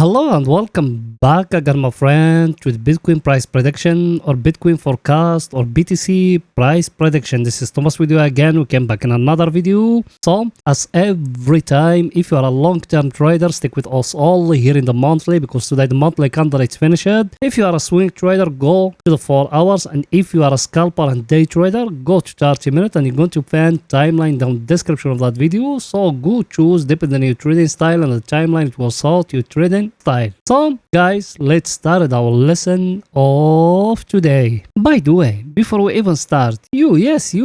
Hello and welcome back again, my friend, with Bitcoin price prediction or Bitcoin forecast or BTC price prediction. This is Thomas with you again. We came back in another video. So, as every time, if you are a long-term trader, stick with us all here in the monthly because today the monthly candle is finished. If you are a swing trader, go to the 4 hours, and if you are a scalper and day trader, go to 30 minutes, and you're going to find timeline down the description of that video. So go choose depending on your trading style and the timeline it will suit your trading style. So guys, let's start our lesson of today. By the way, before we even start, you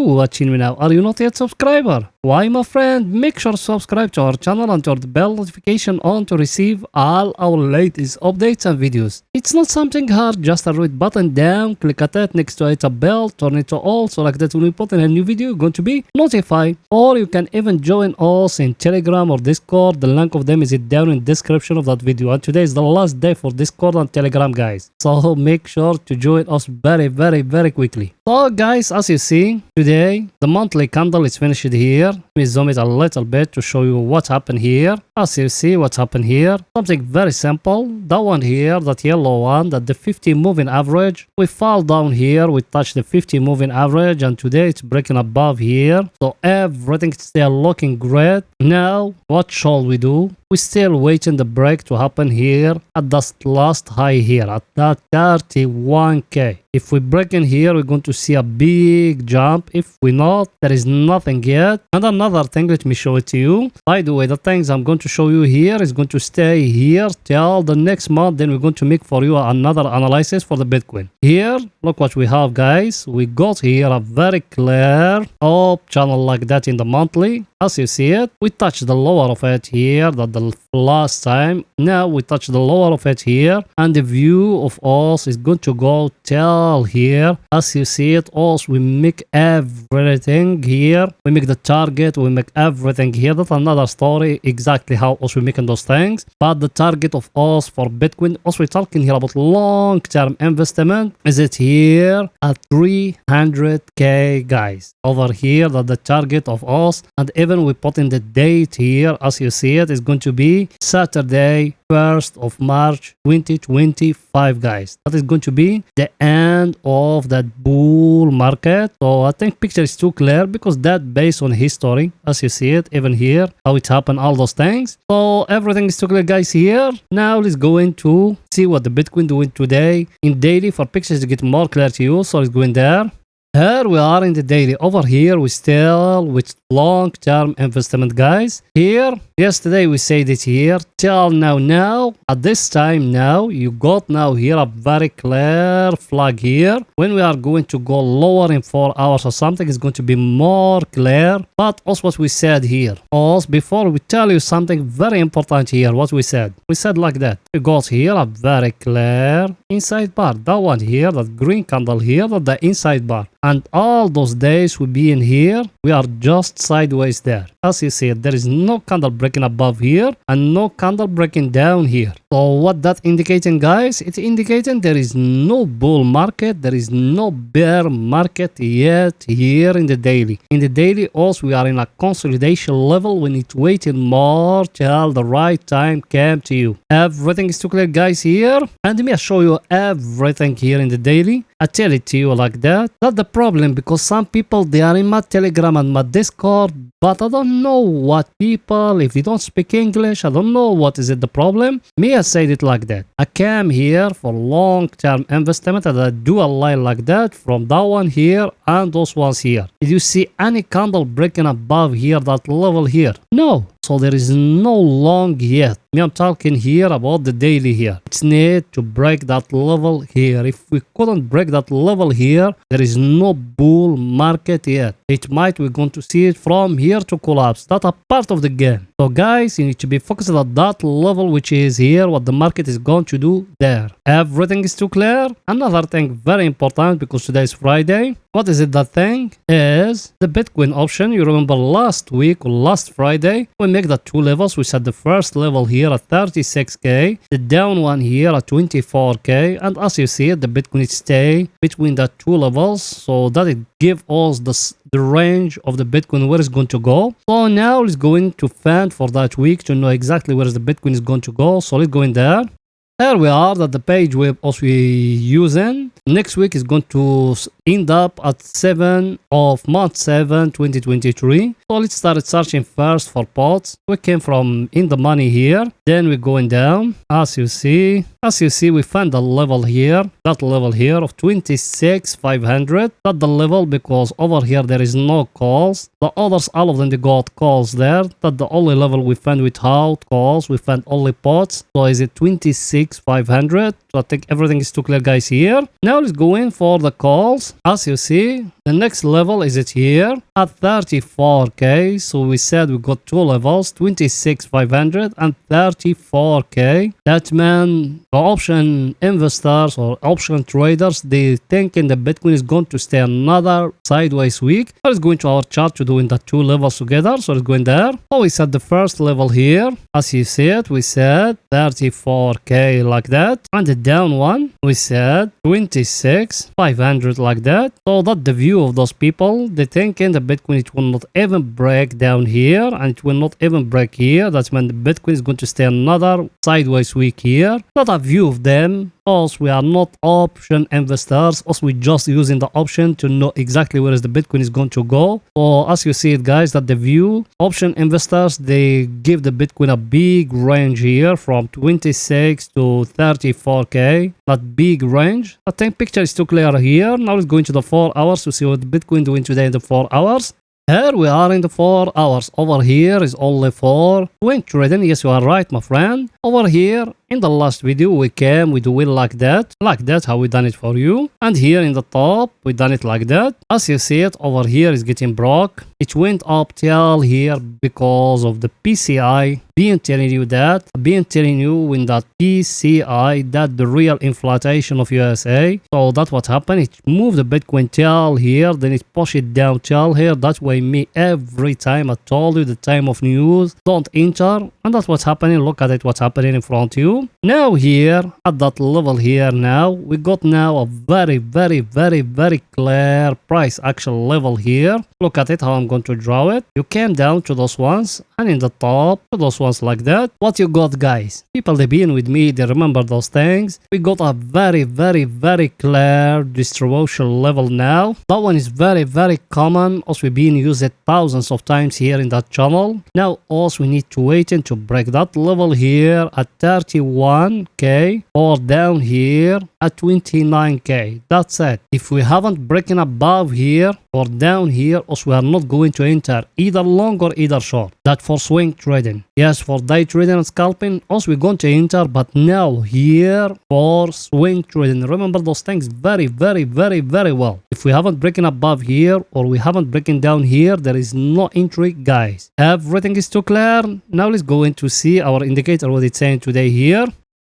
watching me now, are you not yet subscriber? Why, my friend? Make sure to subscribe to our channel and turn the bell notification on to receive all our latest updates and videos. It's not something hard, just a red button down, click at it, next to it a bell, turn it to all so like that when we put in a new video, you're going to be notified. Or you can even join us in Telegram or Discord. The link of them is down in the description of that video. And today is the last day for Discord and Telegram, guys. So make sure to join us very quickly. So guys, as you see, today the monthly candle is finished here. Let me zoom it a little bit to show you what happened here. As you see, what's happened here, something very simple. That one here, that yellow one, that the 50 moving average, we fall down here, we touch the 50 moving average, and today it's breaking above here. So everything is still looking great. Now, what shall we do? We're still waiting the break to happen here at that last high here, at that 31k. If we break in here, we're going to see a big jump. If we not, there is nothing yet. And another thing, let me show it to you. By the way, the things I'm going to show you here is going to stay here till the next month. Then we're going to make for you another analysis for the Bitcoin. Here, look what we have, guys. We got here a very clear up channel like that in the monthly. As you see it, we touch the lower of it here, that the last time. Now we touch the lower of it here, and the view of us is going to go till here. As you see it, also we make everything here. We make the target, we make everything here. That's another story, exactly how also we making those things. But the target of us for Bitcoin, also we're talking here about long-term investment, is it here at 300k, guys. Over here, that the target of us, and even we put in the date here, as you see it, is going to be Saturday 1st of March 2025, guys. That is going to be the end of that bull market. So I think picture is too clear because that based on history, as you see it, even here, how it happened, all those things. So everything is too clear, guys, here. Now let's go into see what the Bitcoin doing today in daily for pictures to get more clear to you. So let's go in there. Here we are in the daily. Over here we still with long-term investment, guys. Here, yesterday we said it here till now at this time now you got now here a very clear flag here. When we are going to go lower in 4 hours or something, it's going to be more clear. But also what we said here, also before we tell you something very important here, what we said like that we got here a very clear inside bar. That one here, that green candle here, that the inside bar. And all those days we be in here, we are just sideways there. As you see, there is no candle breaking above here and no candle breaking down here. So what that indicating, guys? It's indicating there is no bull market, there is no bear market yet here in the daily. In the daily also we are in a consolidation level. We need to wait in more till the right time came to you. Everything is too clear, guys, here. And let me show you everything here in the daily. I tell it to you like that. That's the problem, because some people, they are in my Telegram and my Discord, but I don't know what people, if they don't speak English, I don't know what is it the problem. Me, I said it like that. I came here for long-term investment and I do a line like that from that one here and those ones here. Did you see any candle breaking above here, that level here? No. So there is no long yet. Me, I'm talking here about the daily here. It's need to break that level here. If we couldn't break that level here, there is no bull market yet. It might, we're going to see it from here to collapse. That's a part of the game. So guys, you need to be focused at that level, which is here, what the market is going to do there. Everything is too clear. Another thing very important, because today is Friday. What is it? That thing is the Bitcoin option. You remember last week or last Friday, we make the two levels. We set the first level here here at 36k, the down one here at 24k, and as you see the Bitcoin stay between the two levels, so that it give us the range of the Bitcoin where it's going to go. So now let's go into fan for that week to know exactly where the Bitcoin is going to go. So let's go in there. Here we are at the page we're also using. Next week is going to end up at 7 of March 7, 2023. So let's start searching first for pots. We came from in the money here. Then we're going down. As you see, we found the level here. That level here of 26,500. That's the level because over here there is no calls. The others, all of them, they got calls there. That's the only level we found without calls. We found only pots. So is it 26,500? So I think everything is too clear, guys, here. Now let's go in for the calls. As you see, the next level is it here at 34k. So we said we got two levels, 26,500 and 34k. That means the option investors or option traders, they thinking the Bitcoin is going to stay another sideways week. Let's go into our chart to do in the two levels together. So let's go in there. So we set the first level here. As you see it, we said 34k like that. And the down one, we said 26,500 like that. So that the view of those people, they thinking the Bitcoin, it will not even break down here and it will not even break here. That's when the Bitcoin is going to stay another sideways week here. Not a view of them. Us, we are not option investors. Us, we just using the option to know exactly where is the Bitcoin is going to go. So as you see it, guys, that the view option investors, they give the Bitcoin a big range here from 26 to 34k. That big range. I think picture is too clear here. Now let's go into the 4 hours to see what the Bitcoin doing today in the 4 hours. Here we are in the 4 hours. Over here is only for swing trading. Yes, you are right, my friend. Over here, in the last video, we do it like that, how we done it for you. And here in the top, we done it like that. As you see it, over here is getting broke. It went up till here because of the PCI. Being telling you when that PCI, that the real inflation of USA. So that's what happened. It moved the Bitcoin till here, then it pushed it down till here. That's why me every time I told you the time of news, don't enter. And that's what's happening. Look at it, what's happening in front of you. Now here, at that level here now, we got now a very clear price action level here. Look at it, how I'm going to draw it. You came down to those ones, and in the top, to those ones like that. What you got, guys? People, they been with me, they remember those things. We got a very clear distribution level now. That one is very common. Also, we've been used it thousands of times here in that channel. Now, also, we need to wait to break that level here at 31k or down here at 29k. That's it. If we haven't broken above here or down here, also we are not going to enter either long or either short. That for swing trading. Yes, for day trading and scalping, also we're going to enter, but now here for swing trading. Remember those things very well. If we haven't broken above here or we haven't broken down here, there is no entry, guys. Everything is too clear. Now let's go in to see our indicator, what it's saying today here.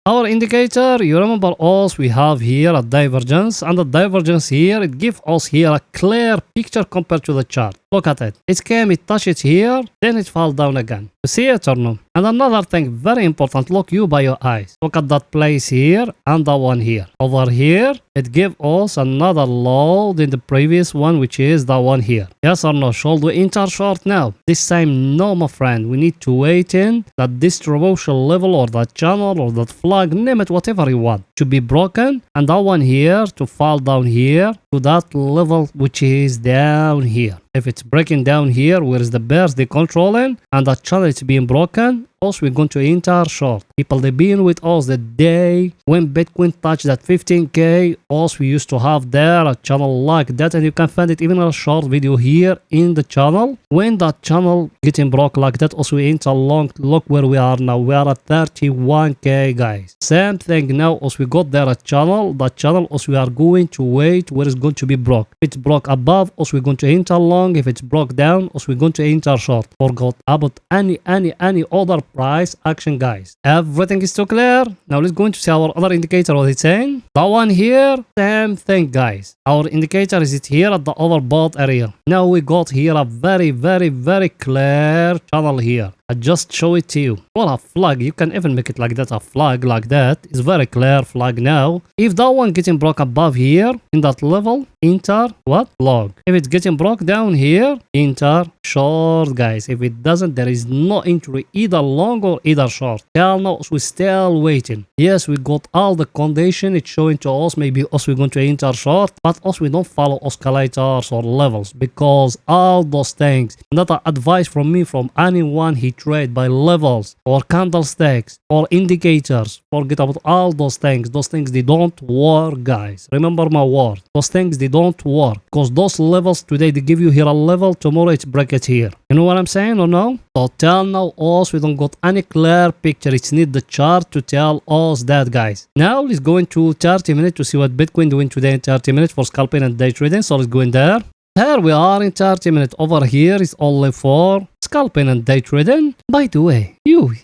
Our indicator, you remember us, we have here a divergence, and the divergence here, it gives us here a clear picture compared to the chart. Look at it. It came, it touched it here, then it fell down again. You see it or no? And another thing, very important, look you by your eyes. Look at that place here and that one here. Over here, it gave us another low than the previous one, which is the one here. Yes or no? Should we enter short now? This time, no, my friend. We need to wait in that distribution level or that channel or that flag, name it, whatever you want, to be broken. And that one here to fall down here to that level, which is down here. If it's breaking down here, where is the bears they controlling, and that channel is being broken, also we're going to enter short. People, they been with us the day when Bitcoin touched that 15k. Also we used to have there a channel like that, and you can find it even in a short video here in the channel. When that channel getting broke like that, also we enter long. Look where we are now. We are at 31k, guys. Same thing now. Also we got there a channel. That channel also we are going to wait where it's going to be broke. If it's broke above, also we're going to enter long. If it's broke down, also we're going to enter short. Forgot about any other price action, guys. Everything is too clear. Now let's go into see our other indicator, what it's saying. That one here, same thing, guys. Our indicator is it here at the overbought area. Now we got here a very clear channel here. I just show it to you. Well, a flag, you can even make it like that, a flag like that. It's very clear flag now. If that one getting broke above here in that level, enter what? Long. If it's getting broke down here, enter short, guys. If it doesn't, there is no entry either long or either short. Hell no, we're still waiting. Yes, we got all the condition. It's showing to us maybe us we're going to enter short, but us we don't follow oscillators or levels because all those things, not an advice from me, from anyone he trade by levels or candlesticks or indicators. Forget about all those things. Those things, they don't work, guys. Remember my word. Those things, they don't work because those levels today, they give you here a level, tomorrow it's break it here. You know what I'm saying or no? So till now us we don't got any clear picture. It's need the chart to tell us that, guys. Now let's go into 30 minutes to see what Bitcoin doing today in 30 minutes for scalping and day trading. So let's go in there. Here we are in 30 minutes. Over here is only for scalping and day trading. By the way,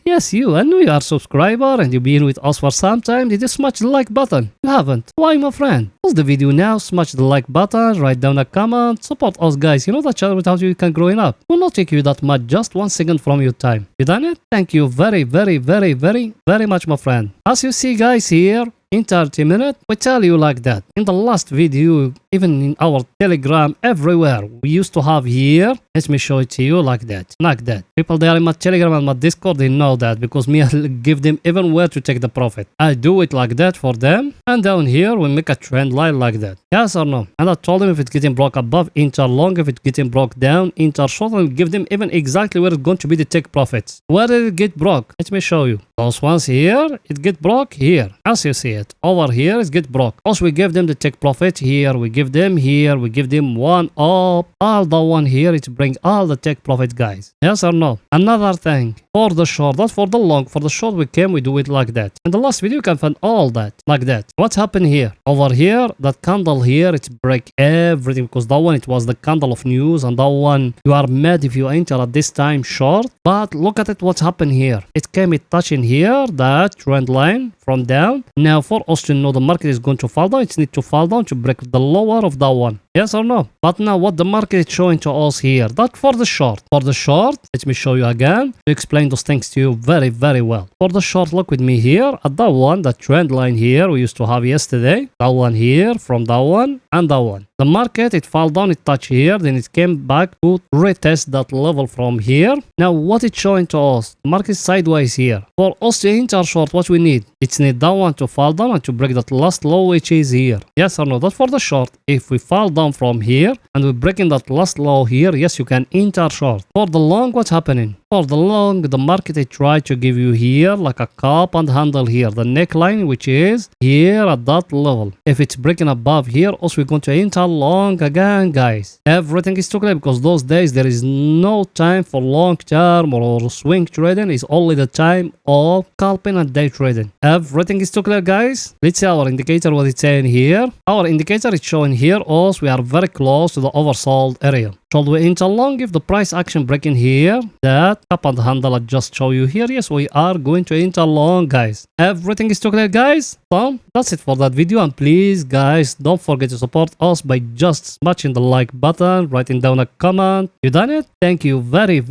yes you, I know you are a subscriber and you've been with us for some time. Did you smash the like button? You haven't. Why, my friend? Pause the video now, smash the like button, write down a comment, support us, guys. You know that channel without you can growing up. It will not take you that much, just 1 second from your time. You done it? Thank you very much, my friend. As you see, guys, here in 30 minutes, we tell you like that. In the last video, even in our Telegram, everywhere, we used to have here. Let me show it to you like that. Like that. People there in my Telegram and my Discord, they know that because me, I'll give them even where to take the profit. I do it like that for them. And down here, we make a trend line like that. Yes or no? And I told them if it's getting broke above, enter long. If it's getting broke down, enter short. And give them even exactly where it's going to be the take profits. Where did it get broke? Let me show you. Those ones here, it get broke here. As you see it. Over here, it get broke. Also, we give them the take profit here. We give them here. We give them one up. All the one here, it bring all the take profit, guys. Yes or no? Another thing. For the short, not for the long. For the short, we do it like that. In the last video, you can find all that. Like that. What's happened here? Over here, that candle here, it break everything. Because that one, it was the candle of news. And that one, you are mad if you enter at this time short. But look at it, what's happened here. It came, it touching here, that trend line from down. Now, for us to know the market is going to fall down, it needs to fall down to break the lower of that one. Yes or no? But now what the market is showing to us here, that for the short. For the short, let me show you again to explain those things to you very well. For the short, look with me here at that one, the trend line here we used to have yesterday. That one here, from that one, and that one. The market, it fell down, it touched here, then it came back to retest that level from here. Now what it's showing to us, the market is sideways here. For us to enter short, what we need? It's need that one to fall down and to break that last low which is here. Yes or no? That's for the short. If we fall down from here and we're breaking that last low here, yes, you can enter short. For the long, what's happening? For the long, the market it tried to give you here like a cup and handle here, the neckline which is here at that level. If it's breaking above here, also we're going to enter long again, guys. Everything is too clear because those days there is no time for long term or swing trading. It's only the time of scalping and day trading. Everything is too clear, guys. Let's see our indicator, what it's saying here. Our indicator is showing here also we are very close to the oversold area. Should we enter long if the price action breaking here? That cup and handle I just show you here. Yes, we are going to enter long, guys. Everything is too clear, guys. So that's it for that video. And please, guys, don't forget to support us by just smashing the like button, writing down a comment. You done it? Thank you very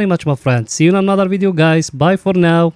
much, my friends. See you in another video, guys. Bye for now.